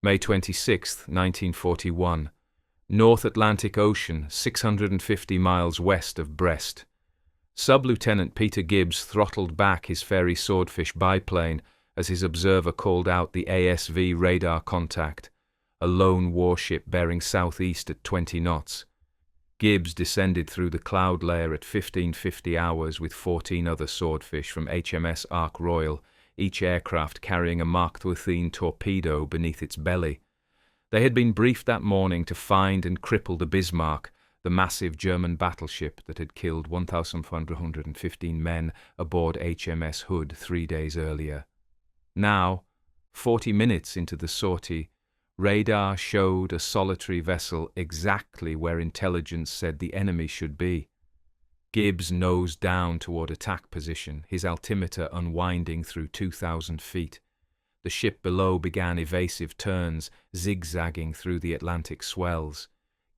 May 26, 1941. North Atlantic Ocean, 650 miles west of Brest. Sub-Lieutenant Peter Gibbs throttled back his Fairey Swordfish biplane as his observer called out the ASV radar contact, a lone warship bearing southeast at 20 knots. Gibbs descended through the cloud layer at 1550 hours with 14 other swordfish from HMS Ark Royal, each aircraft carrying a Mark XII torpedo beneath its belly. They had been briefed that morning to find and cripple the Bismarck, the massive German battleship that had killed 1,415 men aboard HMS Hood 3 days earlier. Now, 40 minutes into the sortie, radar showed a solitary vessel exactly where intelligence said the enemy should be. Gibbs nosed down toward attack position, his altimeter unwinding through 2,000 feet. The ship below began evasive turns, zigzagging through the Atlantic swells.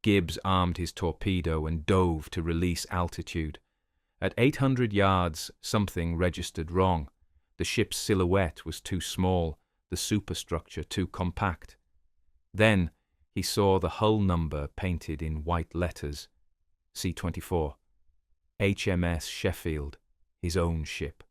Gibbs armed his torpedo and dove to release altitude. At 800 yards, something registered wrong. The ship's silhouette was too small, the superstructure too compact. Then he saw the hull number painted in white letters. C-24. HMS Sheffield, his own ship.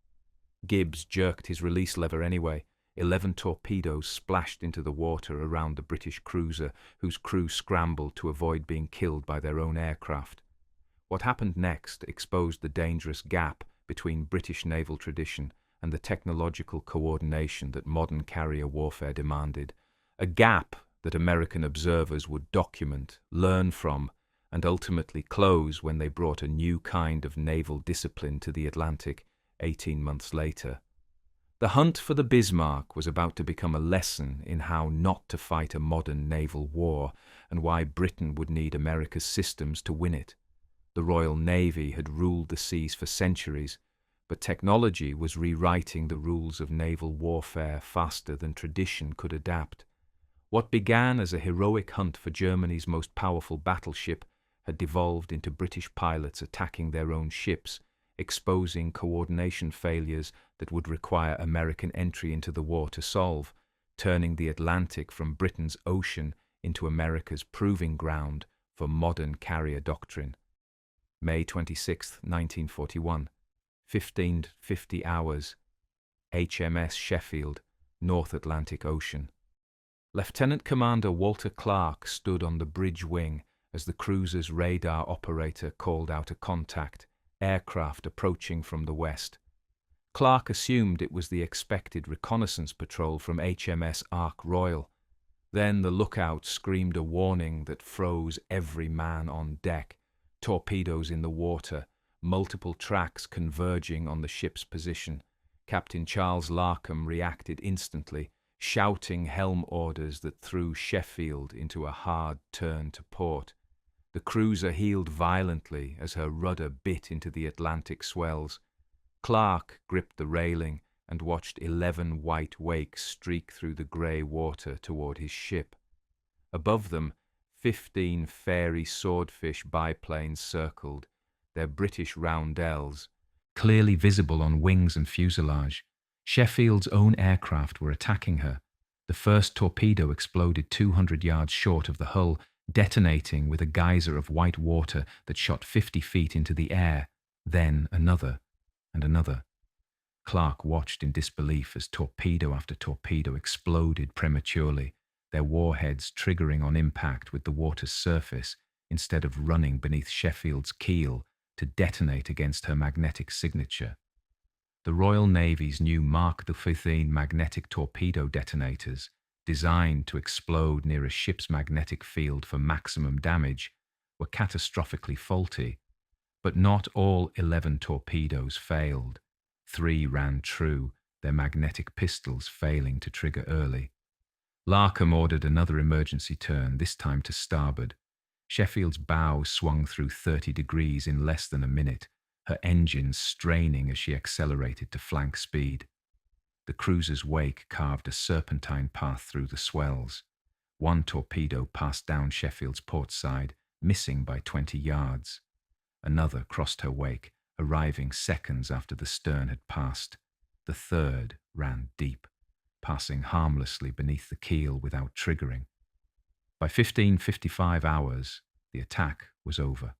Gibbs jerked his release lever anyway. 11 torpedoes splashed into the water around the British cruiser, whose crew scrambled to avoid being killed by their own aircraft. What happened next exposed the dangerous gap between British naval tradition and the technological coordination that modern carrier warfare demanded, a gap that American observers would document, learn from, and ultimately close when they brought a new kind of naval discipline to the Atlantic 18 months later. The hunt for the Bismarck was about to become a lesson in how not to fight a modern naval war and why Britain would need America's systems to win it. The Royal Navy had ruled the seas for centuries, but technology was rewriting the rules of naval warfare faster than tradition could adapt. What began as a heroic hunt for Germany's most powerful battleship had devolved into British pilots attacking their own ships, exposing coordination failures that would require American entry into the war to solve, turning the Atlantic from Britain's ocean into America's proving ground for modern carrier doctrine. May 26, 1941. 1550 hours. HMS Sheffield, North Atlantic Ocean. Lieutenant Commander Walter Clark stood on the bridge wing as the cruiser's radar operator called out a contact, aircraft approaching from the west. Clark assumed it was the expected reconnaissance patrol from HMS Ark Royal. Then the lookout screamed a warning that froze every man on deck, torpedoes in the water, multiple tracks converging on the ship's position. Captain Charles Larkham reacted instantly, shouting helm orders that threw Sheffield into a hard turn to port. The cruiser heeled violently as her rudder bit into the Atlantic swells. Clark gripped the railing and watched 11 white wakes streak through the grey water toward his ship. Above them, 15 Fairey Swordfish biplanes circled, their British roundels clearly visible on wings and fuselage. Sheffield's own aircraft were attacking her. The first torpedo exploded 200 yards short of the hull, detonating with a geyser of white water that shot 50 feet into the air, then another and another. Clark watched in disbelief as torpedo after torpedo exploded prematurely, their warheads triggering on impact with the water's surface instead of running beneath Sheffield's keel to detonate against her magnetic signature. The Royal Navy's new Mark XIV magnetic torpedo detonators, designed to explode near a ship's magnetic field for maximum damage, were catastrophically faulty, but not all 11 torpedoes failed. 3 ran true, their magnetic pistols failing to trigger early. Larkham ordered another emergency turn, this time to starboard. Sheffield's bow swung through 30 degrees in less than a minute, her engines straining as she accelerated to flank speed. The cruiser's wake carved a serpentine path through the swells. One torpedo passed down Sheffield's port side, missing by 20 yards. Another crossed her wake, arriving seconds after the stern had passed. The third ran deep. passing harmlessly beneath the keel without triggering. By 15:55 hours, the attack was over.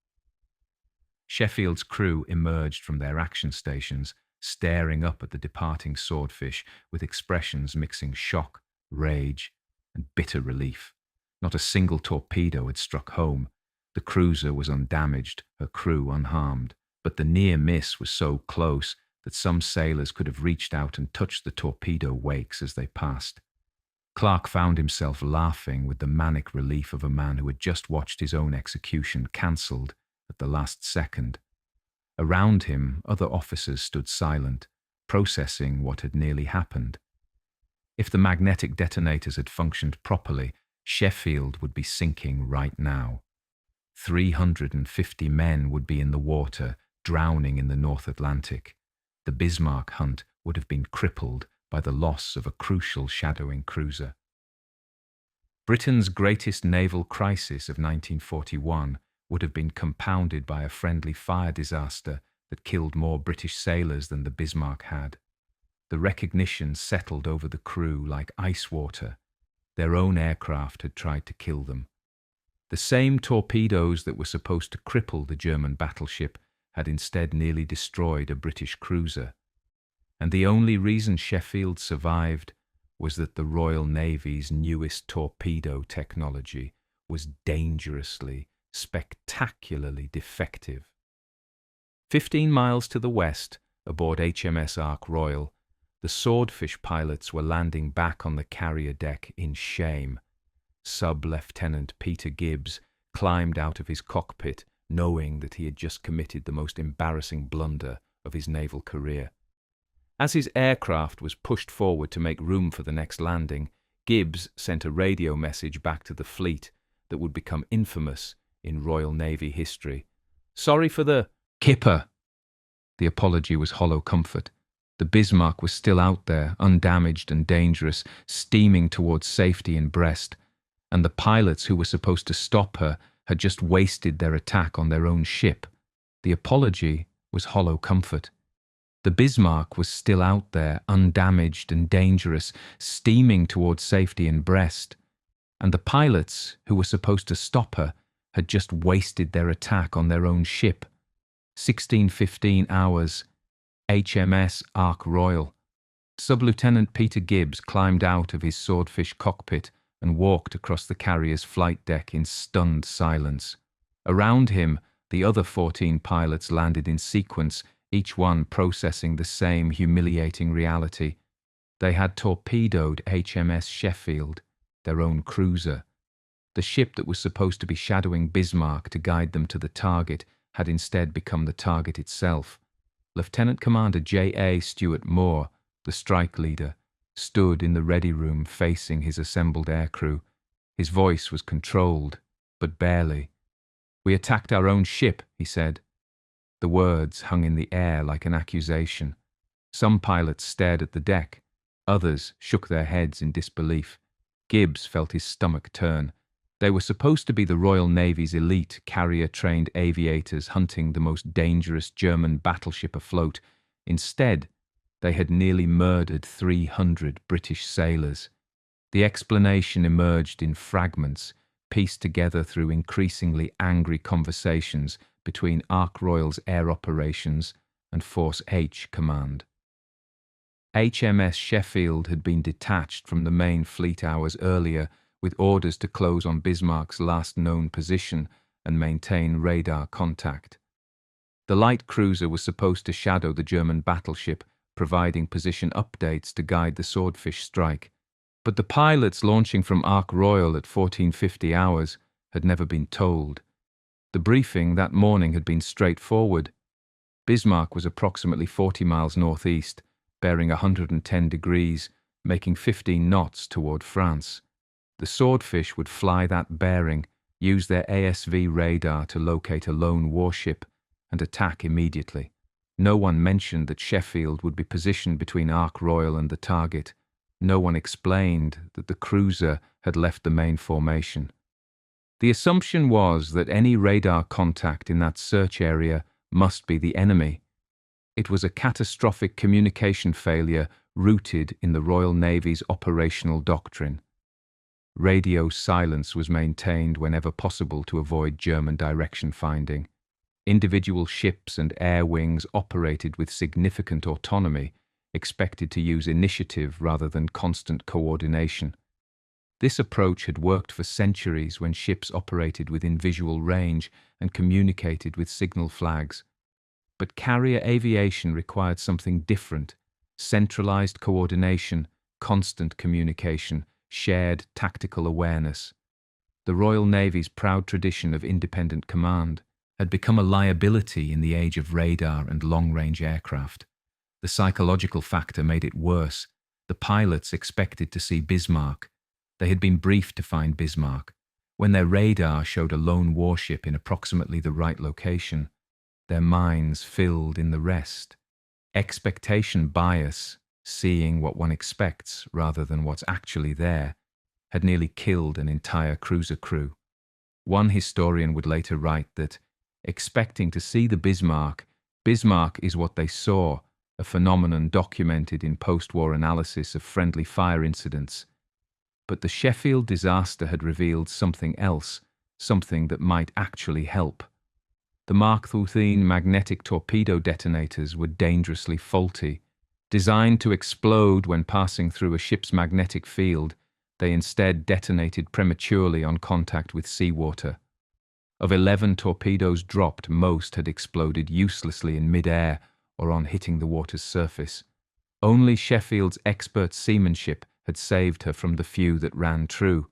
Sheffield's crew emerged from their action stations, staring up at the departing Swordfish with expressions mixing shock, rage, and bitter relief. Not a single torpedo had struck home. The cruiser was undamaged, her crew unharmed, but the near miss was so close that some sailors could have reached out and touched the torpedo wakes as they passed. Clark found himself laughing with the manic relief of a man who had just watched his own execution cancelled at the last second. Around him, other officers stood silent, processing what had nearly happened. If the magnetic detonators had functioned properly, Sheffield would be sinking right now. 350 men would be in the water, drowning in the North Atlantic. The Bismarck hunt would have been crippled by the loss of a crucial shadowing cruiser. Britain's greatest naval crisis of 1941 would have been compounded by a friendly fire disaster that killed more British sailors than the Bismarck had. The recognition settled over the crew like ice water. Their own aircraft had tried to kill them. The same torpedoes that were supposed to cripple the German battleship had instead nearly destroyed a British cruiser. And the only reason Sheffield survived was that the Royal Navy's newest torpedo technology was dangerously, spectacularly defective. 15 miles to the west, aboard HMS Ark Royal, the Swordfish pilots were landing back on the carrier deck in shame. Sub-Lieutenant Peter Gibbs climbed out of his cockpit, knowing that he had just committed the most embarrassing blunder of his naval career. As his aircraft was pushed forward to make room for the next landing, Gibbs sent a radio message back to the fleet that would become infamous in Royal Navy history. "Sorry for the kipper." The apology was hollow comfort. The Bismarck was still out there, undamaged and dangerous, steaming towards safety in Brest, and the pilots who were supposed to stop her had just wasted their attack on their own ship. The apology was hollow comfort. The Bismarck was still out there, undamaged and dangerous, steaming towards safety in Brest, and the pilots who were supposed to stop her had just wasted their attack on their own ship. 16:15 hours, HMS Ark Royal. Sub-Lieutenant Peter Gibbs climbed out of his Swordfish cockpit and walked across the carrier's flight deck in stunned silence. Around him, the other 14 pilots landed in sequence, each one processing the same humiliating reality. They had torpedoed HMS Sheffield, their own cruiser. The ship that was supposed to be shadowing Bismarck to guide them to the target had instead become the target itself. Lieutenant Commander J.A. Stuart Moore, the strike leader, stood in the ready room facing his assembled aircrew. His voice was controlled, but barely. "We attacked our own ship," he said. The words hung in the air like an accusation. Some pilots stared at the deck. Others shook their heads in disbelief. Gibbs felt his stomach turn. They were supposed to be the Royal Navy's elite, carrier-trained aviators hunting the most dangerous German battleship afloat. Instead, they had nearly murdered 300 British sailors. The explanation emerged in fragments, pieced together through increasingly angry conversations between Ark Royal's air operations and Force H Command. HMS Sheffield had been detached from the main fleet hours earlier with orders to close on Bismarck's last known position and maintain radar contact. The light cruiser was supposed to shadow the German battleship, providing position updates to guide the Swordfish strike. But the pilots launching from Ark Royal at 14:50 hours had never been told. The briefing that morning had been straightforward. Bismarck was approximately 40 miles northeast, bearing 110 degrees, making 15 knots toward France. The Swordfish would fly that bearing, use their ASV radar to locate a lone warship, and attack immediately. No one mentioned that Sheffield would be positioned between Ark Royal and the target. No one explained that the cruiser had left the main formation. The assumption was that any radar contact in that search area must be the enemy. It was a catastrophic communication failure rooted in the Royal Navy's operational doctrine. Radio silence was maintained whenever possible to avoid German direction finding. Individual ships and air wings operated with significant autonomy, expected to use initiative rather than constant coordination. This approach had worked for centuries when ships operated within visual range and communicated with signal flags. But carrier aviation required something different: centralized coordination, constant communication, shared tactical awareness. The Royal Navy's proud tradition of independent command had become a liability in the age of radar and long-range aircraft. The psychological factor made it worse. The pilots expected to see Bismarck. They had been briefed to find Bismarck. When their radar showed a lone warship in approximately the right location, their minds filled in the rest. Expectation bias, seeing what one expects rather than what's actually there, had nearly killed an entire cruiser crew. One historian would later write that, expecting to see the Bismarck is what they saw, a phenomenon documented in post-war analysis of friendly fire incidents. But the Sheffield disaster had revealed something else, something that might actually help. The Mark XII magnetic torpedo detonators were dangerously faulty. Designed to explode when passing through a ship's magnetic field, they instead detonated prematurely on contact with seawater. Of 11 torpedoes dropped, most had exploded uselessly in mid-air or on hitting the water's surface. Only Sheffield's expert seamanship had saved her from the few that ran true.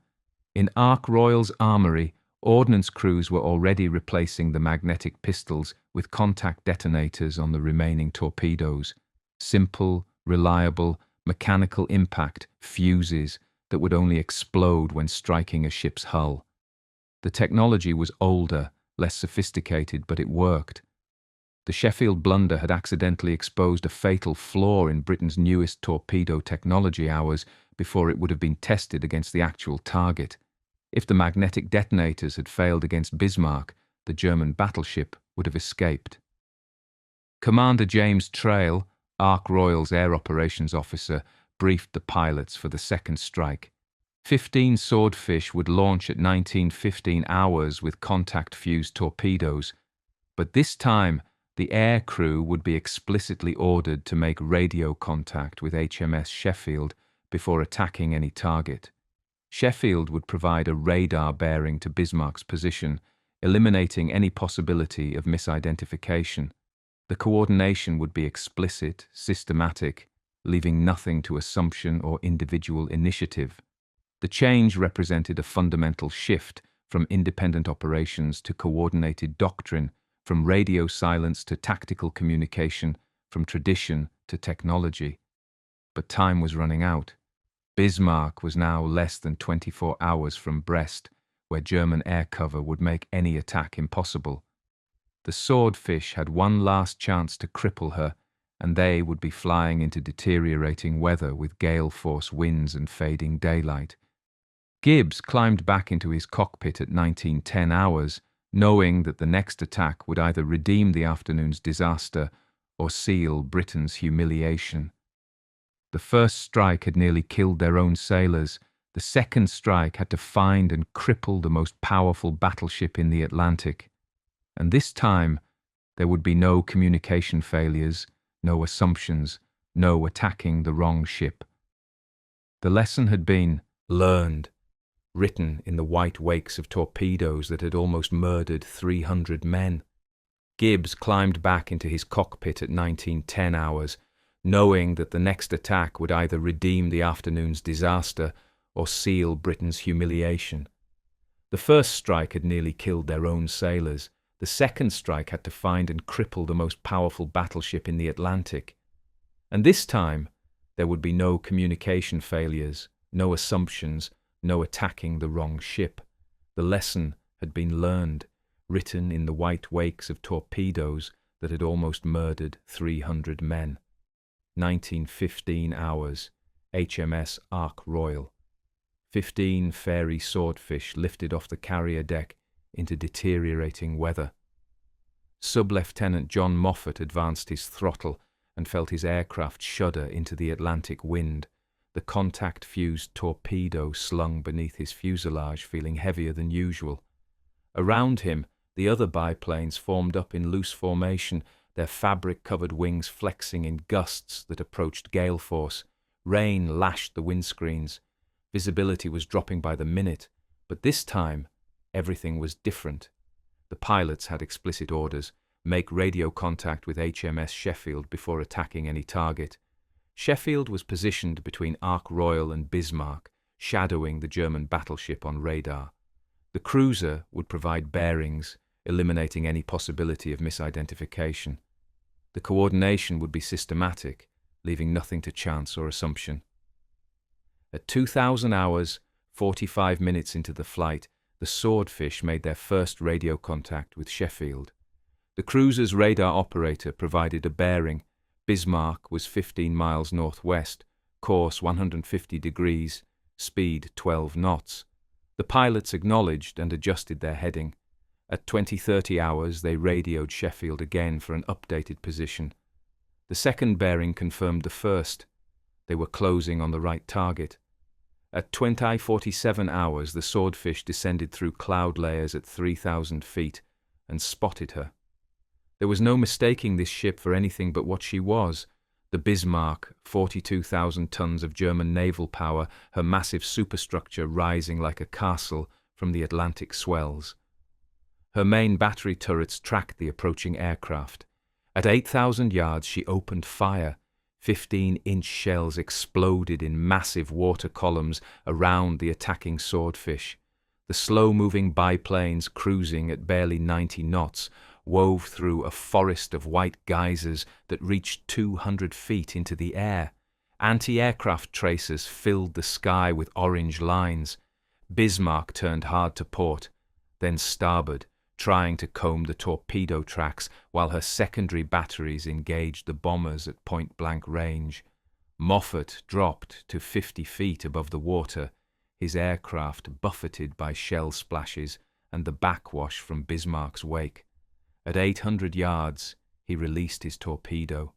In Ark Royal's armoury, ordnance crews were already replacing the magnetic pistols with contact detonators on the remaining torpedoes. Simple, reliable, mechanical impact fuses that would only explode when striking a ship's hull. The technology was older, less sophisticated, but it worked. The Sheffield blunder had accidentally exposed a fatal flaw in Britain's newest torpedo technology hours before it would have been tested against the actual target. If the magnetic detonators had failed against Bismarck, the German battleship would have escaped. Commander James Trail, Ark Royal's air operations officer, briefed the pilots for the second strike. 15 Swordfish would launch at 19:15 hours with contact-fused torpedoes, but this time the air crew would be explicitly ordered to make radio contact with HMS Sheffield before attacking any target. Sheffield would provide a radar bearing to Bismarck's position, eliminating any possibility of misidentification. The coordination would be explicit, systematic, leaving nothing to assumption or individual initiative. The change represented a fundamental shift from independent operations to coordinated doctrine, from radio silence to tactical communication, from tradition to technology. But time was running out. Bismarck was now less than 24 hours from Brest, where German air cover would make any attack impossible. The Swordfish had one last chance to cripple her, and they would be flying into deteriorating weather with gale-force winds and fading daylight. Gibbs climbed back into his cockpit at 19:10 hours, knowing that the next attack would either redeem the afternoon's disaster or seal Britain's humiliation. The first strike had nearly killed their own sailors. The second strike had to find and cripple the most powerful battleship in the Atlantic. And this time, there would be no communication failures, no assumptions, no attacking the wrong ship. The lesson had been learned, written in the white wakes of torpedoes that had almost murdered 300 men. Gibbs climbed back into his cockpit at 19:10 hours, knowing that the next attack would either redeem the afternoon's disaster or seal Britain's humiliation. The first strike had nearly killed their own sailors. The second strike had to find and cripple the most powerful battleship in the Atlantic. And this time, there would be no communication failures, no assumptions, no attacking the wrong ship. The lesson had been learned, written in the white wakes of torpedoes that had almost murdered 300 men. 19:15 hours, HMS Ark Royal. 15 Fairey Swordfish lifted off the carrier deck into deteriorating weather. Sub-Lieutenant John Moffat advanced his throttle and felt his aircraft shudder into the Atlantic wind, the contact-fused torpedo slung beneath his fuselage feeling heavier than usual. Around him, the other biplanes formed up in loose formation, their fabric-covered wings flexing in gusts that approached gale force. Rain lashed the windscreens. Visibility was dropping by the minute, but this time, everything was different. The pilots had explicit orders: make radio contact with HMS Sheffield before attacking any target. Sheffield was positioned between Ark Royal and Bismarck, shadowing the German battleship on radar. The cruiser would provide bearings, eliminating any possibility of misidentification. The coordination would be systematic, leaving nothing to chance or assumption. At 2,000 hours, 45 minutes into the flight, the Swordfish made their first radio contact with Sheffield. The cruiser's radar operator provided a bearing. Bismarck was 15 miles northwest, course 150 degrees, speed 12 knots. The pilots acknowledged and adjusted their heading. At 20:30 hours, they radioed Sheffield again for an updated position. The second bearing confirmed the first. They were closing on the right target. At 20:47 hours, the Swordfish descended through cloud layers at 3,000 feet and spotted her. There was no mistaking this ship for anything but what she was: the Bismarck, 42,000 tons of German naval power, her massive superstructure rising like a castle from the Atlantic swells. Her main battery turrets tracked the approaching aircraft. At 8,000 yards, she opened fire. 15-inch shells exploded in massive water columns around the attacking Swordfish. The slow-moving biplanes, cruising at barely 90 knots, wove through a forest of white geysers that reached 200 feet into the air. Anti-aircraft tracers filled the sky with orange lines. Bismarck turned hard to port, then starboard, trying to comb the torpedo tracks while her secondary batteries engaged the bombers at point-blank range. Moffat dropped to 50 feet above the water, his aircraft buffeted by shell splashes and the backwash from Bismarck's wake. At 800 yards, he released his torpedo.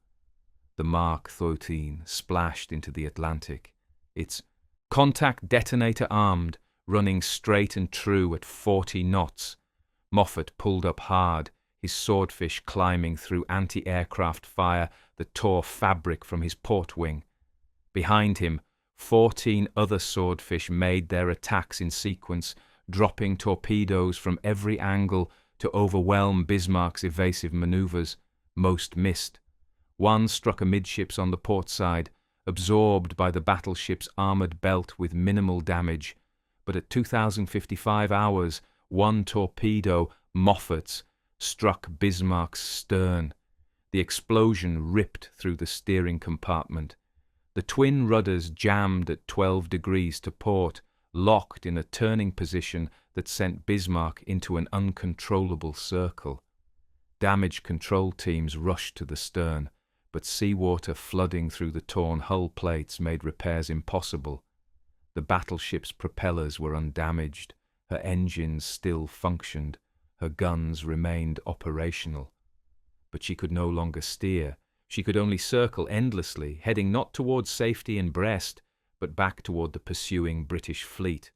The Mark XII splashed into the Atlantic, its contact detonator armed, running straight and true at 40 knots. Moffat pulled up hard, his Swordfish climbing through anti-aircraft fire that tore fabric from his port wing. Behind him, 14 other Swordfish made their attacks in sequence, dropping torpedoes from every angle to overwhelm Bismarck's evasive maneuvers. Most missed. One struck amidships on the port side, absorbed by the battleship's armoured belt with minimal damage. But at 2,055 hours, one torpedo, Moffat's, struck Bismarck's stern. The explosion ripped through the steering compartment. The twin rudders jammed at 12 degrees to port, locked in a turning position that sent Bismarck into an uncontrollable circle. Damage control teams rushed to the stern, but seawater flooding through the torn hull plates made repairs impossible. The battleship's propellers were undamaged, her engines still functioned, her guns remained operational. But she could no longer steer. She could only circle endlessly, heading not towards safety in Brest, but back toward the pursuing British fleet.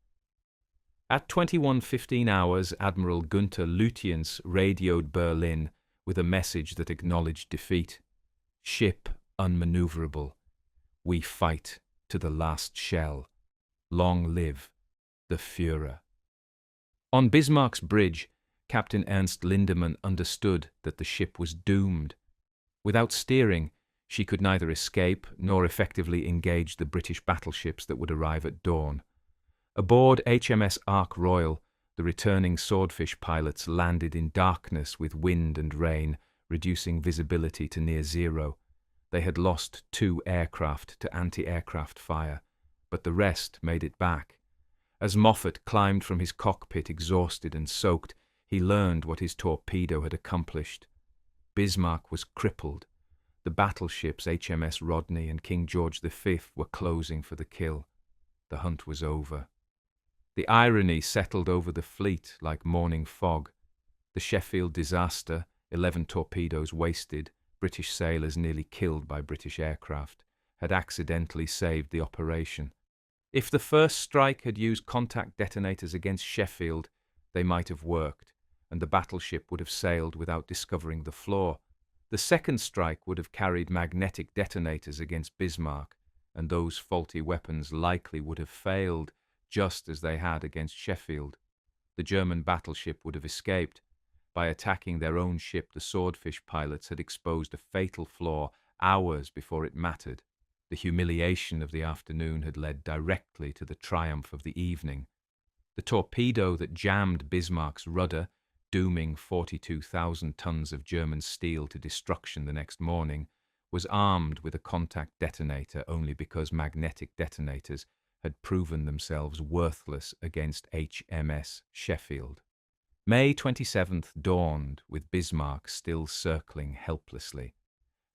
At 21:15 hours, Admiral Günther Lutyens radioed Berlin with a message that acknowledged defeat. Ship unmaneuverable. We fight to the last shell. Long live the Führer. On Bismarck's bridge, Captain Ernst Lindemann understood that the ship was doomed. Without steering, she could neither escape nor effectively engage the British battleships that would arrive at dawn. Aboard HMS Ark Royal, the returning Swordfish pilots landed in darkness with wind and rain, reducing visibility to near zero. They had lost 2 aircraft to anti-aircraft fire, but the rest made it back. As Moffat climbed from his cockpit exhausted and soaked, he learned what his torpedo had accomplished. Bismarck was crippled. The battleships HMS Rodney and King George V were closing for the kill. The hunt was over. The irony settled over the fleet like morning fog. The Sheffield disaster, 11 torpedoes wasted, British sailors nearly killed by British aircraft, had accidentally saved the operation. If the first strike had used contact detonators against Sheffield, they might have worked, and the battleship would have sailed without discovering the flaw. The second strike would have carried magnetic detonators against Bismarck, and those faulty weapons likely would have failed, just as they had against Sheffield. The German battleship would have escaped. By attacking their own ship, the Swordfish pilots had exposed a fatal flaw hours before it mattered. The humiliation of the afternoon had led directly to the triumph of the evening. The torpedo that jammed Bismarck's rudder, dooming 42,000 tons of German steel to destruction the next morning, was armed with a contact detonator only because magnetic detonators had proven themselves worthless against HMS Sheffield. May 27th dawned with Bismarck still circling helplessly.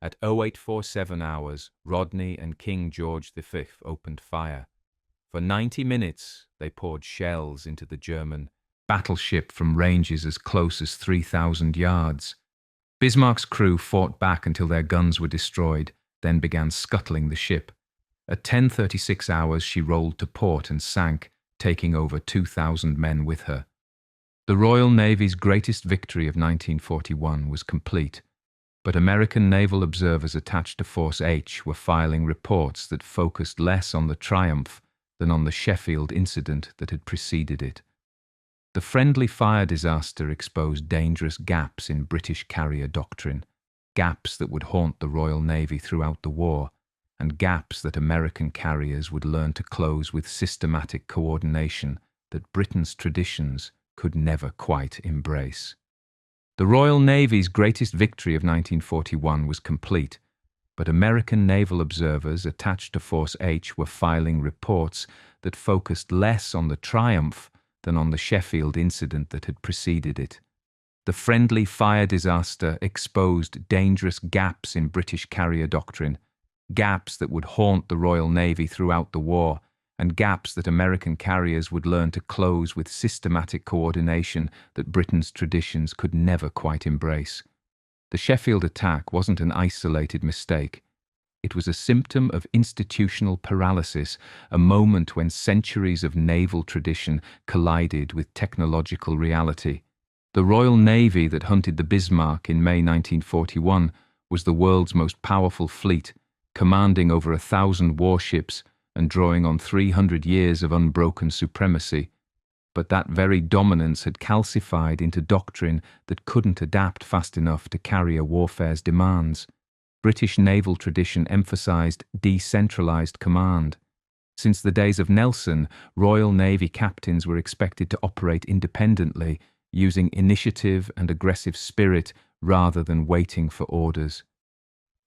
At 0847 hours, Rodney and King George V opened fire. For 90 minutes, they poured shells into the German battleship from ranges as close as 3,000 yards. Bismarck's crew fought back until their guns were destroyed, then began scuttling the ship. At 10:36 hours, she rolled to port and sank, taking over 2,000 men with her. The Royal Navy's greatest victory of 1941 was complete, but American naval observers attached to Force H were filing reports that focused less on the triumph than on the Sheffield incident that had preceded it. The friendly fire disaster exposed dangerous gaps in British carrier doctrine, gaps that would haunt the Royal Navy throughout the war, and gaps that American carriers would learn to close with systematic coordination that Britain's traditions could never quite embrace. The Royal Navy's greatest victory of 1941 was complete, but American naval observers attached to Force H were filing reports that focused less on the triumph than on the Sheffield incident that had preceded it. The friendly fire disaster exposed dangerous gaps in British carrier doctrine, gaps that would haunt the Royal Navy throughout the war, and gaps that American carriers would learn to close with systematic coordination that Britain's traditions could never quite embrace. The Sheffield attack wasn't an isolated mistake. It was a symptom of institutional paralysis, a moment when centuries of naval tradition collided with technological reality. The Royal Navy that hunted the Bismarck in May 1941 was the world's most powerful fleet, commanding over 1,000 warships and drawing on 300 years of unbroken supremacy. But that very dominance had calcified into doctrine that couldn't adapt fast enough to carrier warfare's demands. British naval tradition emphasized decentralized command. Since the days of Nelson, Royal Navy captains were expected to operate independently, using initiative and aggressive spirit rather than waiting for orders.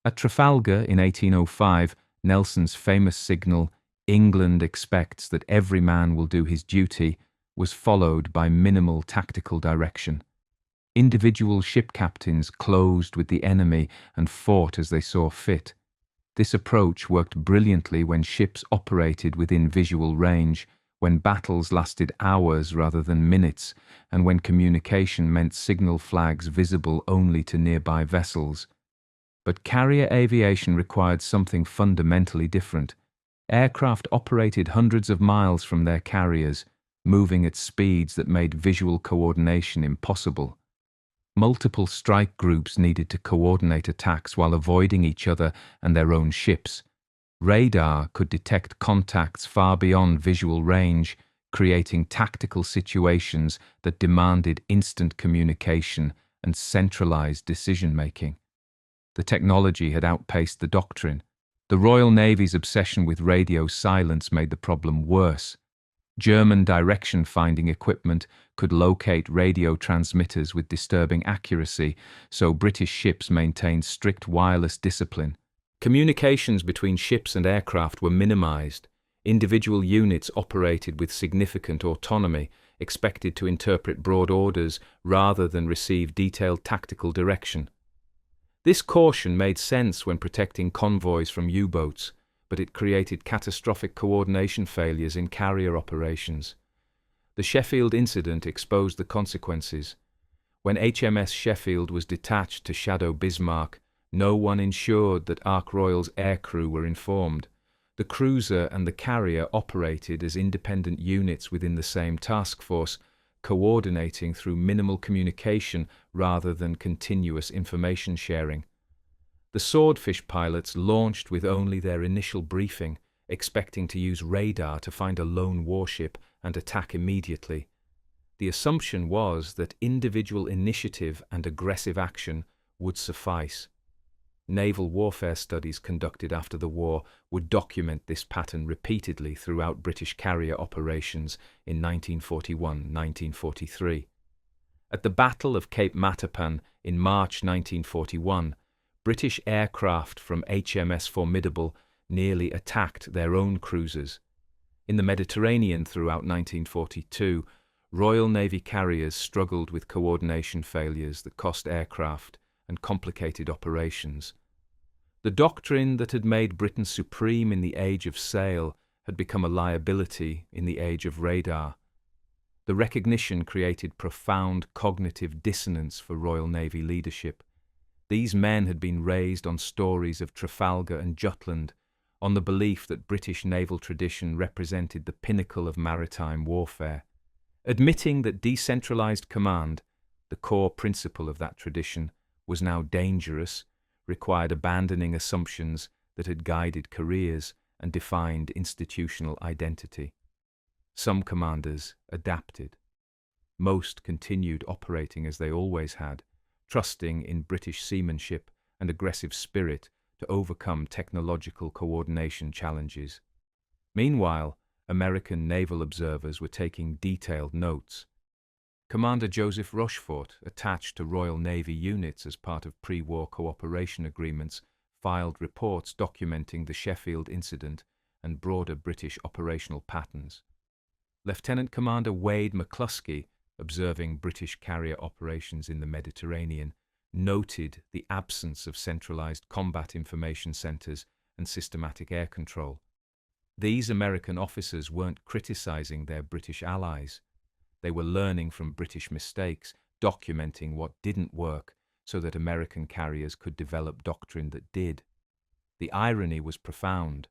At Trafalgar in 1805, Nelson's famous signal, "England expects that every man will do his duty," was followed by minimal tactical direction. Individual ship captains closed with the enemy and fought as they saw fit. This approach worked brilliantly when ships operated within visual range, when battles lasted hours rather than minutes, and when communication meant signal flags visible only to nearby vessels. But carrier aviation required something fundamentally different. Aircraft operated hundreds of miles from their carriers, moving at speeds that made visual coordination impossible. Multiple strike groups needed to coordinate attacks while avoiding each other and their own ships. Radar could detect contacts far beyond visual range, creating tactical situations that demanded instant communication and centralized decision-making. The technology had outpaced the doctrine. The Royal Navy's obsession with radio silence made the problem worse. German direction-finding equipment could locate radio transmitters with disturbing accuracy, so British ships maintained strict wireless discipline. Communications between ships and aircraft were minimized. Individual units operated with significant autonomy, expected to interpret broad orders rather than receive detailed tactical direction. This caution made sense when protecting convoys from U-boats, but it created catastrophic coordination failures in carrier operations. The Sheffield incident exposed the consequences. When HMS Sheffield was detached to shadow Bismarck, No one ensured that Ark Royal's aircrew were informed. The cruiser and the carrier operated as independent units within the same task force, coordinating through minimal communication rather than continuous information sharing. The Swordfish pilots launched with only their initial briefing, expecting to use radar to find a lone warship and attack immediately. The assumption was that individual initiative and aggressive action would suffice. Naval warfare studies conducted after the war would document this pattern repeatedly throughout British carrier operations in 1941-1943. At the Battle of Cape Matapan in March 1941, British aircraft from HMS Formidable nearly attacked their own cruisers. In the Mediterranean throughout 1942, Royal Navy carriers struggled with coordination failures that cost aircraft and complicated operations. The doctrine that had made Britain supreme in the age of sail had become a liability in the age of radar. The recognition created profound cognitive dissonance for Royal Navy leadership. These men had been raised on stories of Trafalgar and Jutland, on the belief that British naval tradition represented the pinnacle of maritime warfare. Admitting that decentralized command, the core principle of that tradition, was now dangerous, required abandoning assumptions that had guided careers and defined institutional identity. Some commanders adapted. Most continued operating as they always had, trusting in British seamanship and aggressive spirit to overcome technological coordination challenges. Meanwhile, American naval observers were taking detailed notes. Commander Joseph Rochefort, attached to Royal Navy units as part of pre-war cooperation agreements, filed reports documenting the Sheffield incident and broader British operational patterns. Lieutenant Commander Wade McCluskey, observing British carrier operations in the Mediterranean, noted the absence of centralized combat information centers and systematic air control. These American officers weren't criticizing their British allies. They were learning from British mistakes, documenting what didn't work so that American carriers could develop doctrine that did. The irony was profound.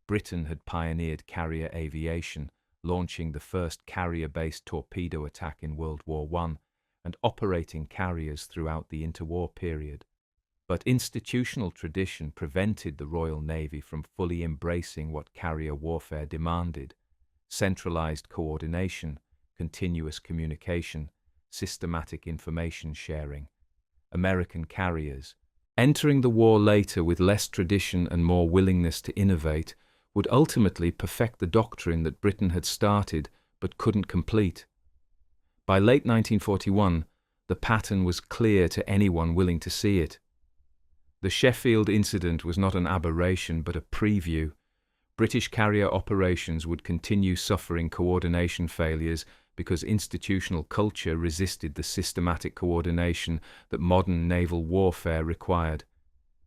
Britain had pioneered carrier aviation, launching the first carrier-based torpedo attack in World War I and operating carriers throughout the interwar period. But institutional tradition prevented the Royal Navy from fully embracing what carrier warfare demanded: centralized coordination, continuous communication, systematic information sharing. American carriers, entering the war later with less tradition and more willingness to innovate, would ultimately perfect the doctrine that Britain had started but couldn't complete. By late 1941, the pattern was clear to anyone willing to see it. The Sheffield incident was not an aberration but a preview. British carrier operations would continue suffering coordination failures because institutional culture resisted the systematic coordination that modern naval warfare required.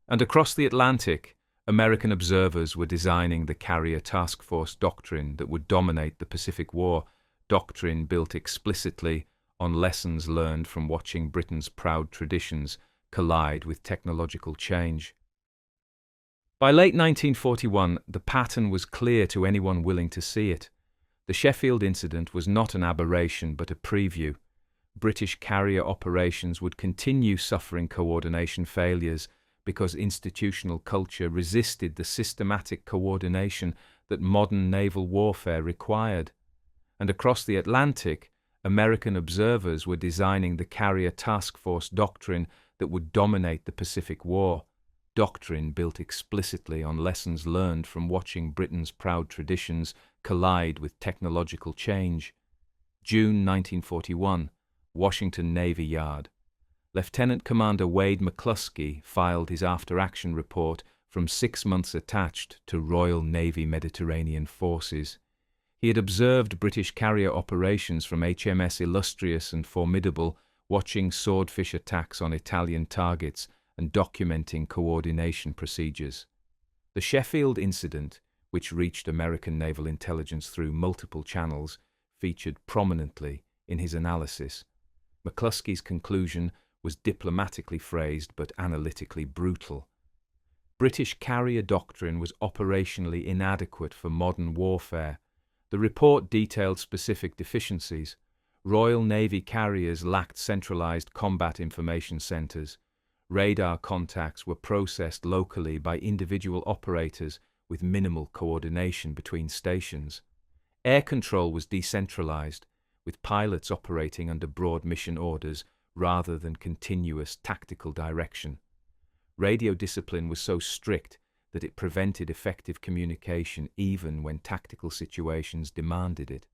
And across the Atlantic, American observers were designing the carrier task force doctrine that would dominate the Pacific War, doctrine built explicitly on lessons learned from watching Britain's proud traditions collide with technological change. By late 1941, the pattern was clear to anyone willing to see it. The Sheffield incident was not an aberration but a preview. British carrier operations would continue suffering coordination failures because institutional culture resisted the systematic coordination that modern naval warfare required. And across the Atlantic, American observers were designing the carrier task force doctrine that would dominate the Pacific War, doctrine built explicitly on lessons learned from watching Britain's proud traditions collide with technological change. June 1941, Washington Navy Yard. Lieutenant Commander Wade McCluskey filed his after-action report from 6 months attached to Royal Navy Mediterranean Forces. He had observed British carrier operations from HMS Illustrious and Formidable, watching swordfish attacks on Italian targets and documenting coordination procedures. The Sheffield incident, which reached American naval intelligence through multiple channels, featured prominently in his analysis. McCluskey's conclusion was diplomatically phrased but analytically brutal. British carrier doctrine was operationally inadequate for modern warfare. The report detailed specific deficiencies. Royal Navy carriers lacked centralized combat information centers. Radar contacts were processed locally by individual operators with minimal coordination between stations. Air control was decentralized, with pilots operating under broad mission orders rather than continuous tactical direction. Radio discipline was so strict that it prevented effective communication even when tactical situations demanded it.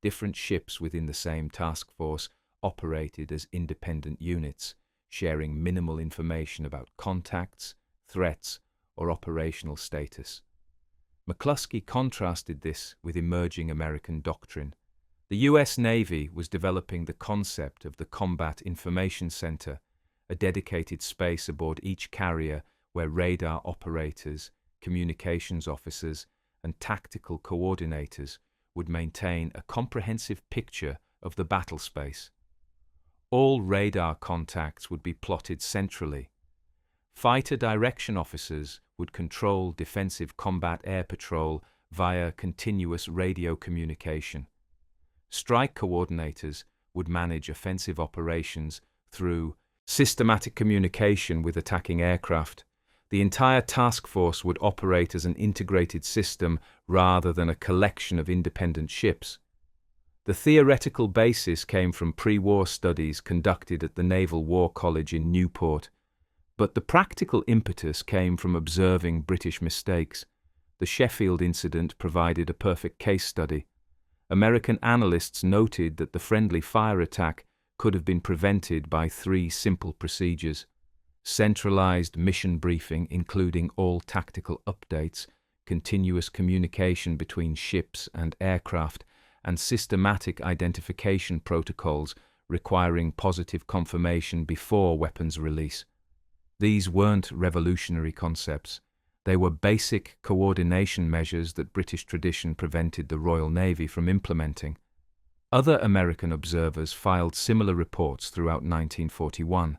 Different ships within the same task force operated as independent units, sharing minimal information about contacts, threats, or operational status. McCluskey contrasted this with emerging American doctrine. The U.S. Navy was developing the concept of the Combat Information Center, a dedicated space aboard each carrier where radar operators, communications officers, and tactical coordinators would maintain a comprehensive picture of the battle space. All radar contacts would be plotted centrally. Fighter direction officers would control defensive combat air patrol via continuous radio communication. Strike coordinators would manage offensive operations through systematic communication with attacking aircraft. The entire task force would operate as an integrated system rather than a collection of independent ships. The theoretical basis came from pre-war studies conducted at the Naval War College in Newport, but the practical impetus came from observing British mistakes. The Sheffield incident provided a perfect case study. American analysts noted that the friendly fire attack could have been prevented by 3 simple procedures: centralized mission briefing, including all tactical updates, continuous communication between ships and aircraft, and systematic identification protocols requiring positive confirmation before weapons release. These weren't revolutionary concepts. They were basic coordination measures that British tradition prevented the Royal Navy from implementing. Other American observers filed similar reports throughout 1941.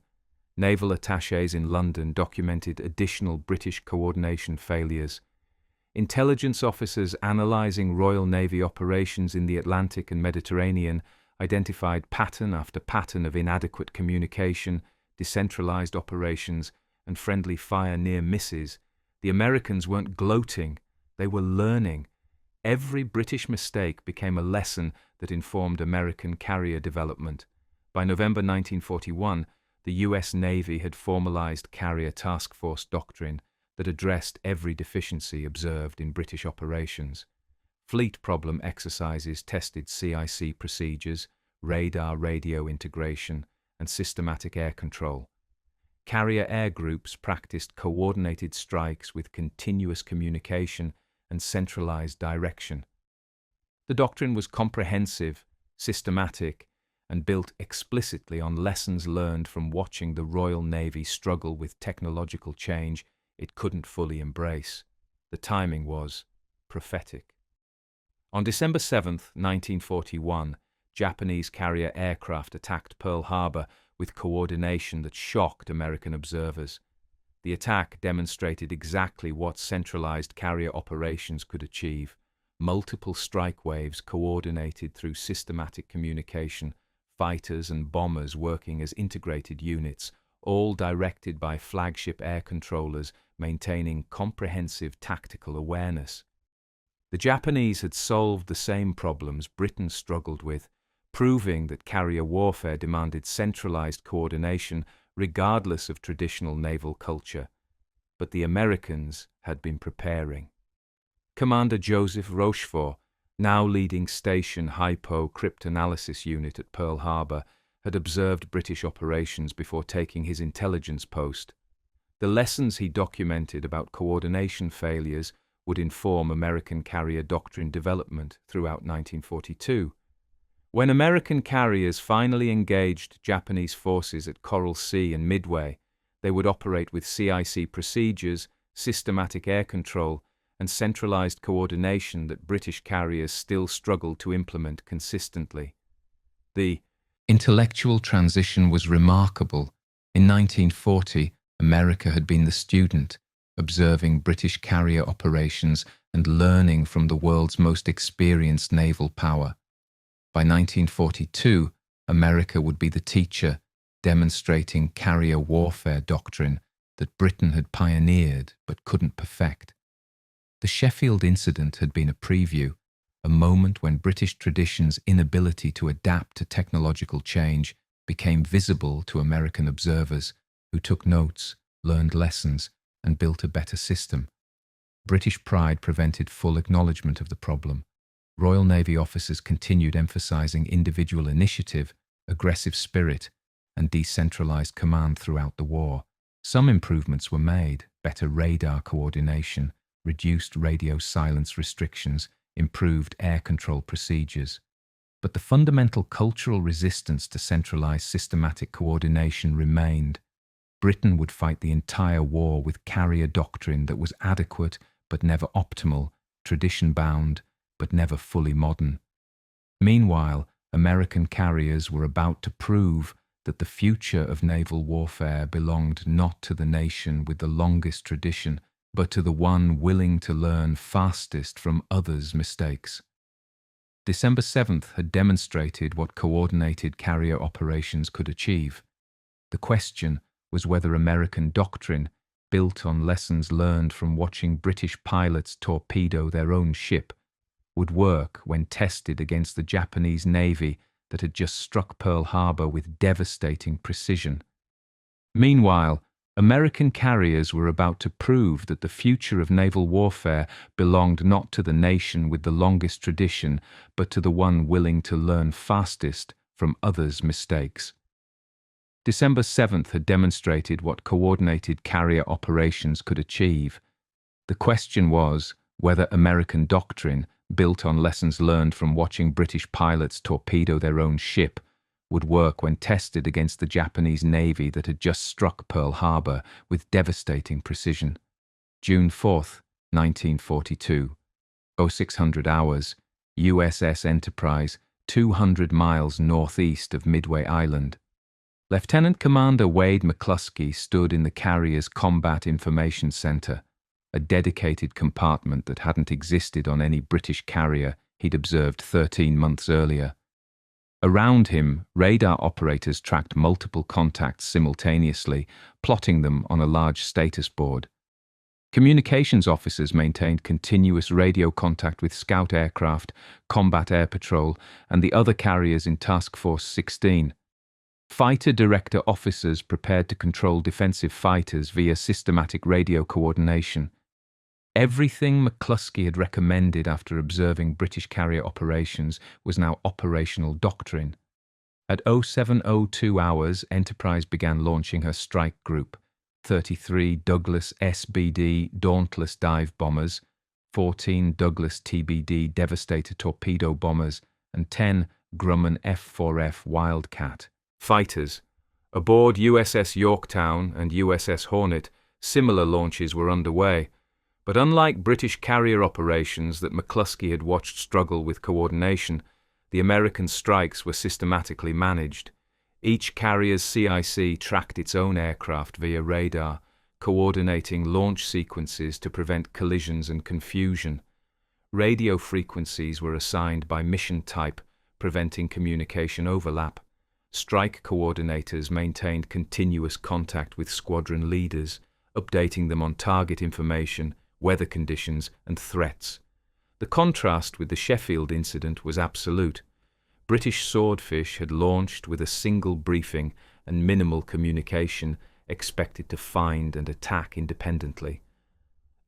Naval attachés in London documented additional British coordination failures. Intelligence officers analysing Royal Navy operations in the Atlantic and Mediterranean identified pattern after pattern of inadequate communication, decentralised operations, and friendly fire near misses. The Americans weren't gloating, they were learning. Every British mistake became a lesson that informed American carrier development. By November 1941, the US Navy had formalized carrier task force doctrine that addressed every deficiency observed in British operations. Fleet problem exercises tested CIC procedures, radar radio integration, and systematic air control. Carrier air groups practiced coordinated strikes with continuous communication and centralized direction. The doctrine was comprehensive, systematic, and built explicitly on lessons learned from watching the Royal Navy struggle with technological change it couldn't fully embrace. The timing was prophetic. On December 7, 1941, Japanese carrier aircraft attacked Pearl Harbor with coordination that shocked American observers. The attack demonstrated exactly what centralized carrier operations could achieve: multiple strike waves coordinated through systematic communication, fighters and bombers working as integrated units, all directed by flagship air controllers maintaining comprehensive tactical awareness. The Japanese had solved the same problems Britain struggled with, proving that carrier warfare demanded centralized coordination regardless of traditional naval culture. But the Americans had been preparing. Commander Joseph Rochefort, now leading Station Hypo Cryptanalysis Unit at Pearl Harbor, had observed British operations before taking his intelligence post. The lessons he documented about coordination failures would inform American carrier doctrine development throughout 1942. When American carriers finally engaged Japanese forces at Coral Sea and Midway, they would operate with CIC procedures, systematic air control, and centralized coordination that British carriers still struggled to implement consistently. The intellectual transition was remarkable, In 1940, America had been the student, observing British carrier operations and learning from the world's most experienced naval power. By 1942, America would be the teacher, demonstrating carrier warfare doctrine that Britain had pioneered but couldn't perfect. The Sheffield incident had been a preview, a moment when British tradition's inability to adapt to technological change became visible to American observers who took notes, learned lessons, and built a better system. British pride prevented full acknowledgement of the problem. Royal Navy officers continued emphasizing individual initiative, aggressive spirit, and decentralized command throughout the war. Some improvements were made: better radar coordination, reduced radio silence restrictions, improved air control procedures. But the fundamental cultural resistance to centralized systematic coordination remained. Britain would fight the entire war with carrier doctrine that was adequate but never optimal, tradition-bound but never fully modern. Meanwhile, American carriers were about to prove that the future of naval warfare belonged not to the nation with the longest tradition, but to the one willing to learn fastest from others' mistakes. December 7th had demonstrated what coordinated carrier operations could achieve. The question was whether American doctrine, built on lessons learned from watching British pilots torpedo their own ship, would work when tested against the Japanese Navy that had just struck Pearl Harbor with devastating precision. Meanwhile, American carriers were about to prove that the future of naval warfare belonged not to the nation with the longest tradition, but to the one willing to learn fastest from others' mistakes. December 7th had demonstrated what coordinated carrier operations could achieve. The question was whether American doctrine, built on lessons learned from watching British pilots torpedo their own ship, would work when tested against the Japanese Navy that had just struck Pearl Harbor with devastating precision. June 4th, 1942. 0600 hours, USS Enterprise, 200 miles northeast of Midway Island. Lieutenant Commander Wade McCluskey stood in the carrier's Combat Information Center, a dedicated compartment that hadn't existed on any British carrier he'd observed 13 months earlier. Around him, radar operators tracked multiple contacts simultaneously, plotting them on a large status board. Communications officers maintained continuous radio contact with scout aircraft, combat air patrol, and the other carriers in Task Force 16. Fighter director officers prepared to control defensive fighters via systematic radio coordination. Everything McCluskey had recommended after observing British carrier operations was now operational doctrine. At 0702 hours, Enterprise began launching her strike group: 33 Douglas SBD Dauntless dive bombers, 14 Douglas TBD Devastator torpedo bombers, and 10 Grumman F-4F Wildcat fighters. Aboard USS Yorktown and USS Hornet, similar launches were underway. But unlike British carrier operations that McCluskey had watched struggle with coordination, the American strikes were systematically managed. Each carrier's CIC tracked its own aircraft via radar, coordinating launch sequences to prevent collisions and confusion. Radio frequencies were assigned by mission type, preventing communication overlap. Strike coordinators maintained continuous contact with squadron leaders, updating them on target information, weather conditions, and threats. The contrast with the Sheffield incident was absolute. British Swordfish had launched with a single briefing and minimal communication, expected to find and attack independently.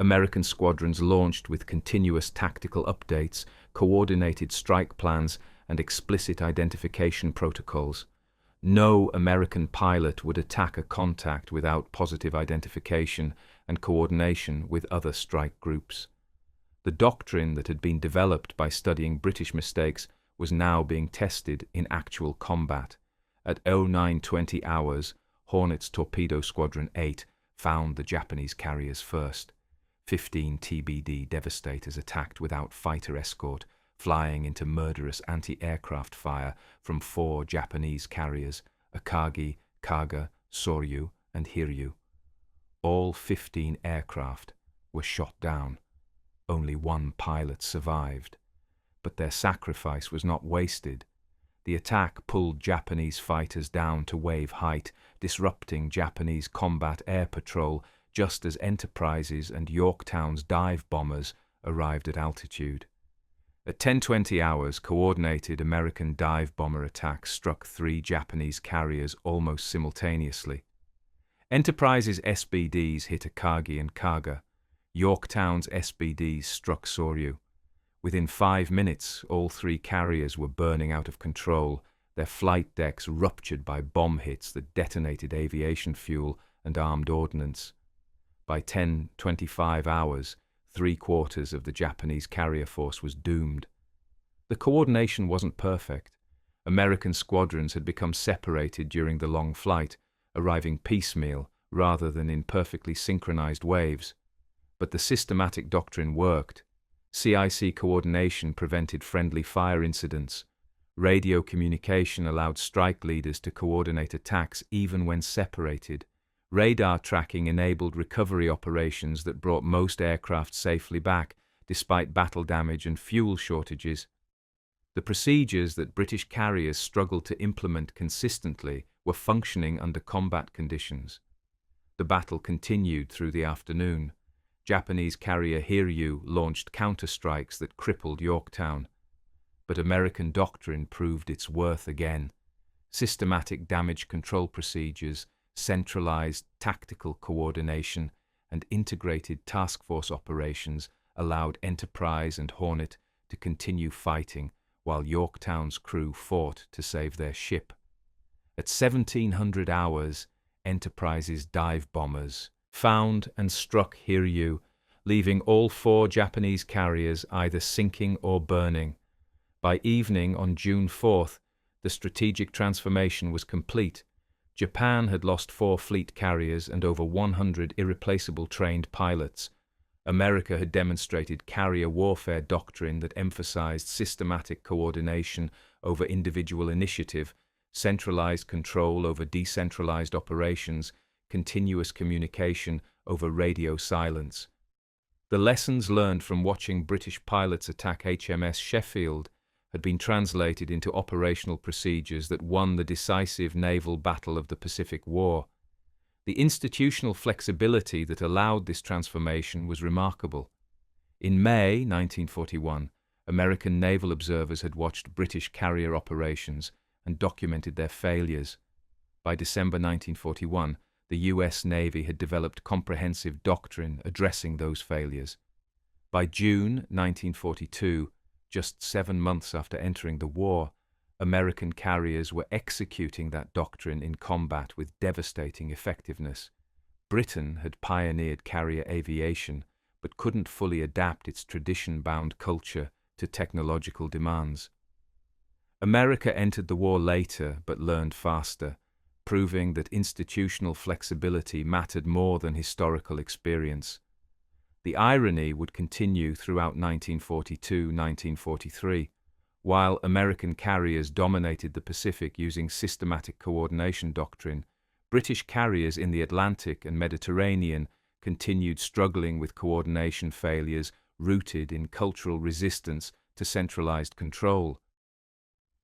American squadrons launched with continuous tactical updates, coordinated strike plans, and explicit identification protocols. No American pilot would attack a contact without positive identification and coordination with other strike groups. The doctrine that had been developed by studying British mistakes was now being tested in actual combat. At 0920 hours, Hornet's Torpedo Squadron 8 found the Japanese carriers first. 15 TBD Devastators attacked without fighter escort, flying into murderous anti-aircraft fire from 4 Japanese carriers: Akagi, Kaga, Sortie and Hiryu. All 15 aircraft were shot down. Only one pilot survived. But their sacrifice was not wasted. The attack pulled Japanese fighters down to wave height, disrupting Japanese combat air patrol just as Enterprise's and Yorktown's dive bombers arrived at altitude. At 10:20 hours, coordinated American dive bomber attacks struck 3 Japanese carriers almost simultaneously. Enterprise's SBDs hit Akagi and Kaga. Yorktown's SBDs struck Soryu. Within 5 minutes, all 3 carriers were burning out of control, their flight decks ruptured by bomb hits that detonated aviation fuel and armed ordnance. By 10:25 hours, 3/4 of the Japanese carrier force was doomed. The coordination wasn't perfect. American squadrons had become separated during the long flight, arriving piecemeal rather than in perfectly synchronized waves. But the systematic doctrine worked. CIC coordination prevented friendly fire incidents. Radio communication allowed strike leaders to coordinate attacks even when separated. Radar tracking enabled recovery operations that brought most aircraft safely back, despite battle damage and fuel shortages. The procedures that British carriers struggled to implement consistently were functioning under combat conditions. The battle continued through the afternoon. Japanese carrier Hiryu launched counterstrikes that crippled Yorktown. But American doctrine proved its worth again. Systematic damage control procedures, centralized tactical coordination, and integrated task force operations allowed Enterprise and Hornet to continue fighting while Yorktown's crew fought to save their ship. At 1700 hours, Enterprise's dive bombers found and struck Hiryu, leaving all 4 Japanese carriers either sinking or burning. By evening on June 4th, the strategic transformation was complete. Japan had lost 4 fleet carriers and over 100 irreplaceable trained pilots. America had demonstrated carrier warfare doctrine that emphasized systematic coordination over individual initiative, centralized control over decentralized operations, continuous communication over radio silence. The lessons learned from watching British pilots attack HMS Sheffield had been translated into operational procedures that won the decisive naval battle of the Pacific War. The institutional flexibility that allowed this transformation was remarkable. In May 1941, American naval observers had watched British carrier operations and documented their failures. By December 1941, the US Navy had developed comprehensive doctrine addressing those failures. By June 1942, just 7 months after entering the war, American carriers were executing that doctrine in combat with devastating effectiveness. Britain had pioneered carrier aviation, but couldn't fully adapt its tradition-bound culture to technological demands. America entered the war later, but learned faster, proving that institutional flexibility mattered more than historical experience. The irony would continue throughout 1942-1943. While American carriers dominated the Pacific using systematic coordination doctrine, British carriers in the Atlantic and Mediterranean continued struggling with coordination failures rooted in cultural resistance to centralized control.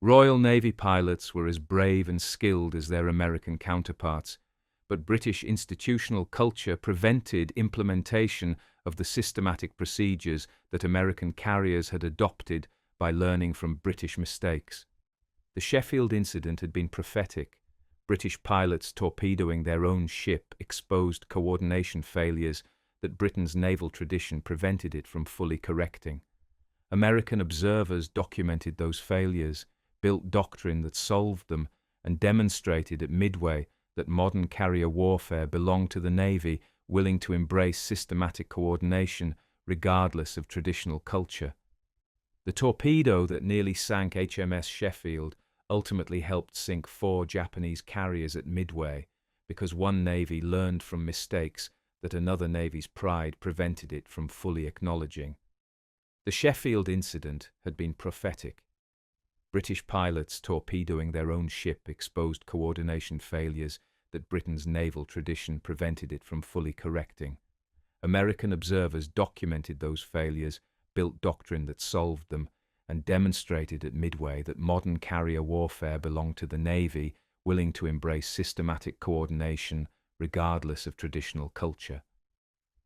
Royal Navy pilots were as brave and skilled as their American counterparts, but British institutional culture prevented implementation of the systematic procedures that American carriers had adopted by learning from British mistakes. The Sheffield incident had been prophetic. British pilots torpedoing their own ship exposed coordination failures that Britain's naval tradition prevented it from fully correcting. American observers documented those failures, built doctrine that solved them, and demonstrated at Midway that modern carrier warfare belonged to the Navy willing to embrace systematic coordination regardless of traditional culture. The torpedo that nearly sank HMS Sheffield ultimately helped sink 4 Japanese carriers at Midway because one Navy learned from mistakes that another Navy's pride prevented it from fully acknowledging. The Sheffield incident had been prophetic. British pilots torpedoing their own ship exposed coordination failures that Britain's naval tradition prevented it from fully correcting. American observers documented those failures, built doctrine that solved them, and demonstrated at Midway that modern carrier warfare belonged to the Navy, willing to embrace systematic coordination regardless of traditional culture.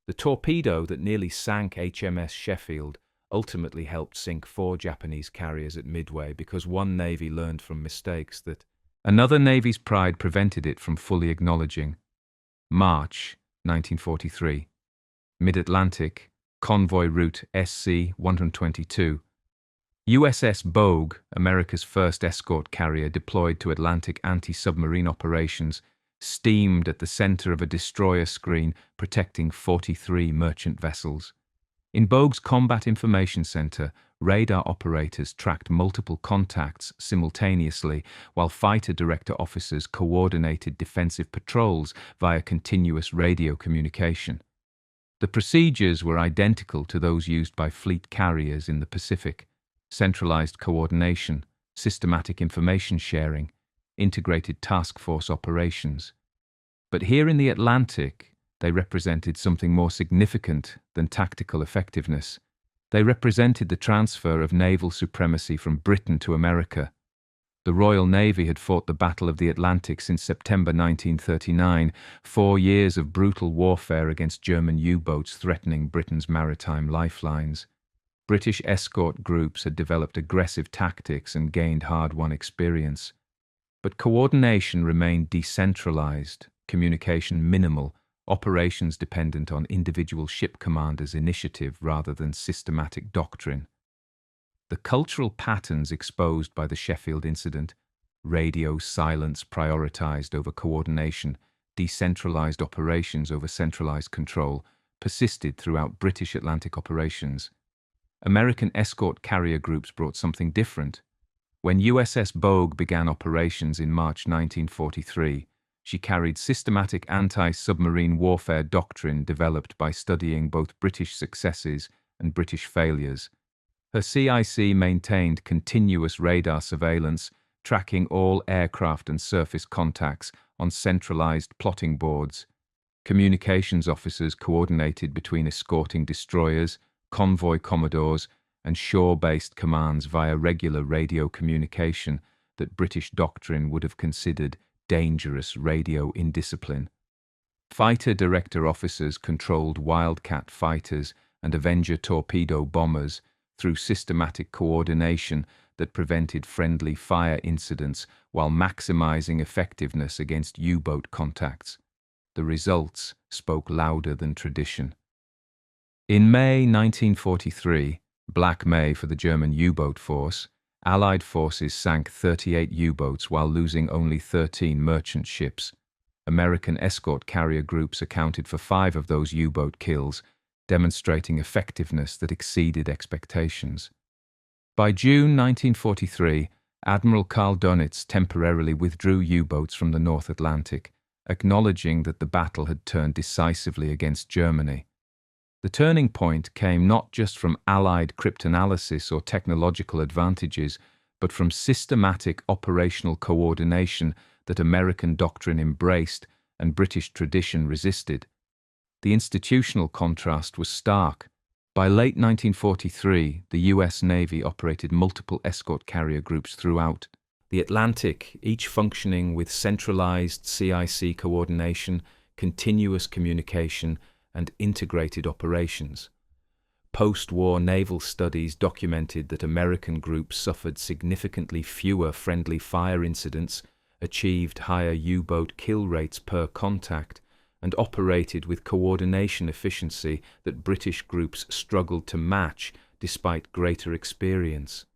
The torpedo that nearly sank HMS Sheffield ultimately helped sink 4 Japanese carriers at Midway because one Navy learned from mistakes that another Navy's pride prevented it from fully acknowledging. March 1943. Mid-Atlantic, convoy route SC-122. USS Bogue, America's first escort carrier deployed to Atlantic anti-submarine operations, steamed at the center of a destroyer screen protecting 43 merchant vessels. In Bogue's Combat Information Center, radar operators tracked multiple contacts simultaneously, while fighter director officers coordinated defensive patrols via continuous radio communication. The procedures were identical to those used by fleet carriers in the Pacific: centralized coordination, systematic information sharing, integrated task force operations. But here in the Atlantic, they represented something more significant than tactical effectiveness. They represented the transfer of naval supremacy from Britain to America. The Royal Navy had fought the Battle of the Atlantic since September 1939, 4 years of brutal warfare against German U-boats threatening Britain's maritime lifelines. British escort groups had developed aggressive tactics and gained hard-won experience. But coordination remained decentralized, communication minimal, operations dependent on individual ship commanders' initiative rather than systematic doctrine. The cultural patterns exposed by the Sheffield incident, radio silence prioritized over coordination, decentralized operations over centralized control, persisted throughout British Atlantic operations. American escort carrier groups brought something different. When USS Bogue began operations in March 1943, she carried systematic anti-submarine warfare doctrine developed by studying both British successes and British failures. Her CIC maintained continuous radar surveillance, tracking all aircraft and surface contacts on centralized plotting boards. Communications officers coordinated between escorting destroyers, convoy commodores, and shore-based commands via regular radio communication that British doctrine would have considered dangerous radio indiscipline. Fighter director officers controlled Wildcat fighters and Avenger torpedo bombers through systematic coordination that prevented friendly fire incidents while maximizing effectiveness against U-boat contacts. The results spoke louder than tradition. In May 1943, Black May for the German U-boat force, Allied forces sank 38 U-boats while losing only 13 merchant ships. American escort carrier groups accounted for 5 of those U-boat kills, demonstrating effectiveness that exceeded expectations. By June 1943, Admiral Karl Dönitz temporarily withdrew U-boats from the North Atlantic, acknowledging that the battle had turned decisively against Germany. The turning point came not just from Allied cryptanalysis or technological advantages, but from systematic operational coordination that American doctrine embraced and British tradition resisted. The institutional contrast was stark. By late 1943, the US Navy operated multiple escort carrier groups throughout the Atlantic, each functioning with centralized CIC coordination, continuous communication, and integrated operations. Post-war naval studies documented that American groups suffered significantly fewer friendly fire incidents, achieved higher U-boat kill rates per contact, and operated with coordination efficiency that British groups struggled to match despite greater experience.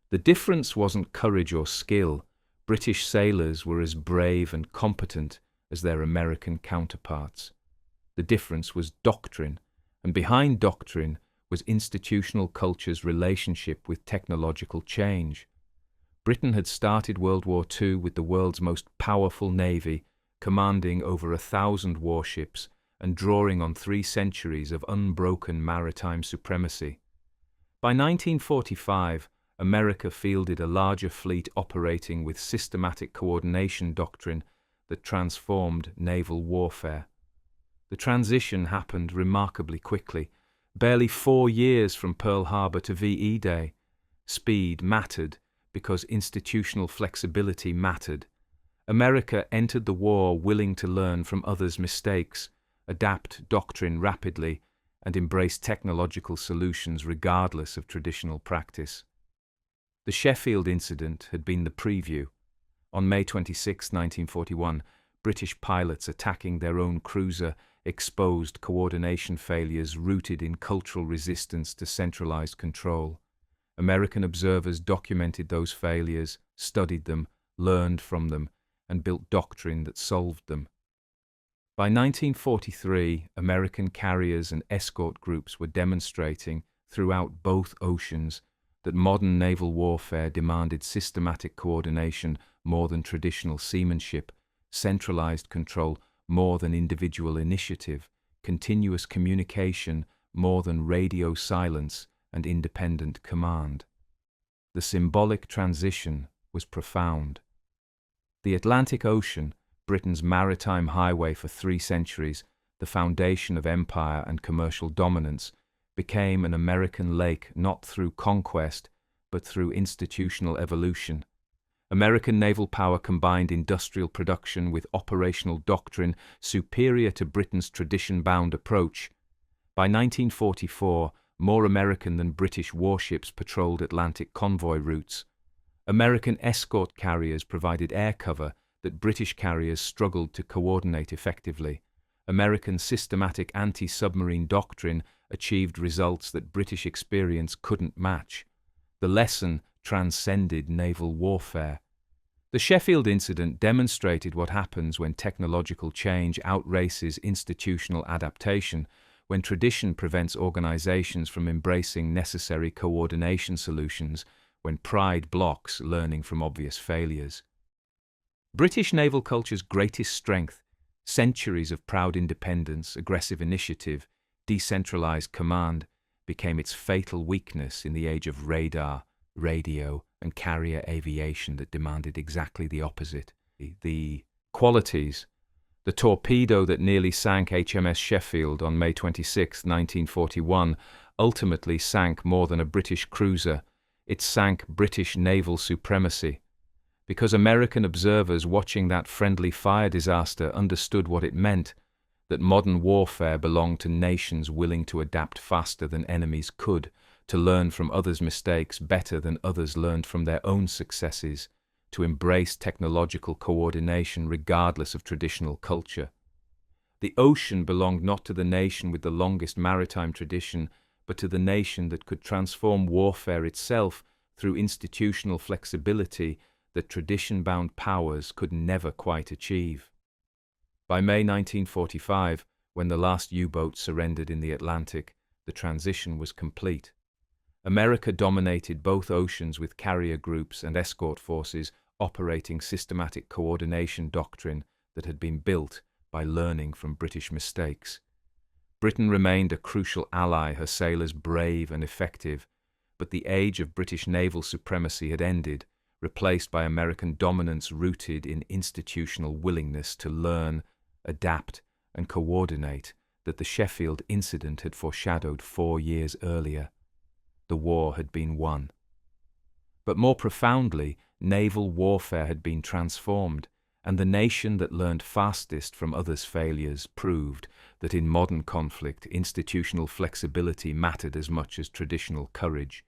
The difference wasn't courage or skill. British sailors were as brave and competent as their American counterparts. The difference was doctrine, and behind doctrine was institutional culture's relationship with technological change. Britain had started World War II with the world's most powerful navy, commanding over 1,000 warships and drawing on 3 centuries of unbroken maritime supremacy. By 1945, America fielded a larger fleet operating with systematic coordination doctrine that transformed naval warfare. The transition happened remarkably quickly, barely 4 years from Pearl Harbor to VE Day. Speed mattered because institutional flexibility mattered. America entered the war willing to learn from others' mistakes, adapt doctrine rapidly, and embrace technological solutions regardless of traditional practice. The Sheffield incident had been the preview. On May 26, 1941, British pilots attacking their own cruiser exposed coordination failures rooted in cultural resistance to centralized control. American observers documented those failures, studied them, learned from them, and built doctrine that solved them. By 1943, American carriers and escort groups were demonstrating throughout both oceans that modern naval warfare demanded systematic coordination more than traditional seamanship, centralized control more than individual initiative, continuous communication more than radio silence and independent command. The symbolic transition was profound. The Atlantic Ocean, Britain's maritime highway for 3 centuries, the foundation of empire and commercial dominance, became an American lake not through conquest, but through institutional evolution. American naval power combined industrial production with operational doctrine superior to Britain's tradition-bound approach. By 1944, more American than British warships patrolled Atlantic convoy routes. American escort carriers provided air cover that British carriers struggled to coordinate effectively. American systematic anti-submarine doctrine achieved results that British experience couldn't match. The lesson transcended naval warfare. The Sheffield incident demonstrated what happens when technological change outraces institutional adaptation, when tradition prevents organizations from embracing necessary coordination solutions, when pride blocks learning from obvious failures. British naval culture's greatest strength, centuries of proud independence, aggressive initiative, decentralized command, became its fatal weakness in the age of radar, radio, and carrier aviation that demanded exactly the opposite. The qualities. The torpedo that nearly sank HMS Sheffield on May 26, 1941, ultimately sank more than a British cruiser. It sank British naval supremacy. Because American observers watching that friendly fire disaster understood what it meant, that modern warfare belonged to nations willing to adapt faster than enemies could, to learn from others' mistakes better than others learned from their own successes, to embrace technological coordination regardless of traditional culture. The ocean belonged not to the nation with the longest maritime tradition, but to the nation that could transform warfare itself through institutional flexibility that tradition-bound powers could never quite achieve. By May 1945, when the last U-boat surrendered in the Atlantic, the transition was complete. America dominated both oceans with carrier groups and escort forces operating systematic coordination doctrine that had been built by learning from British mistakes. Britain remained a crucial ally, her sailors brave and effective, but the age of British naval supremacy had ended, replaced by American dominance rooted in institutional willingness to learn, adapt, and coordinate that the Sheffield incident had foreshadowed 4 years earlier. The war had been won. But more profoundly, naval warfare had been transformed, and the nation that learned fastest from others' failures proved that in modern conflict, institutional flexibility mattered as much as traditional courage.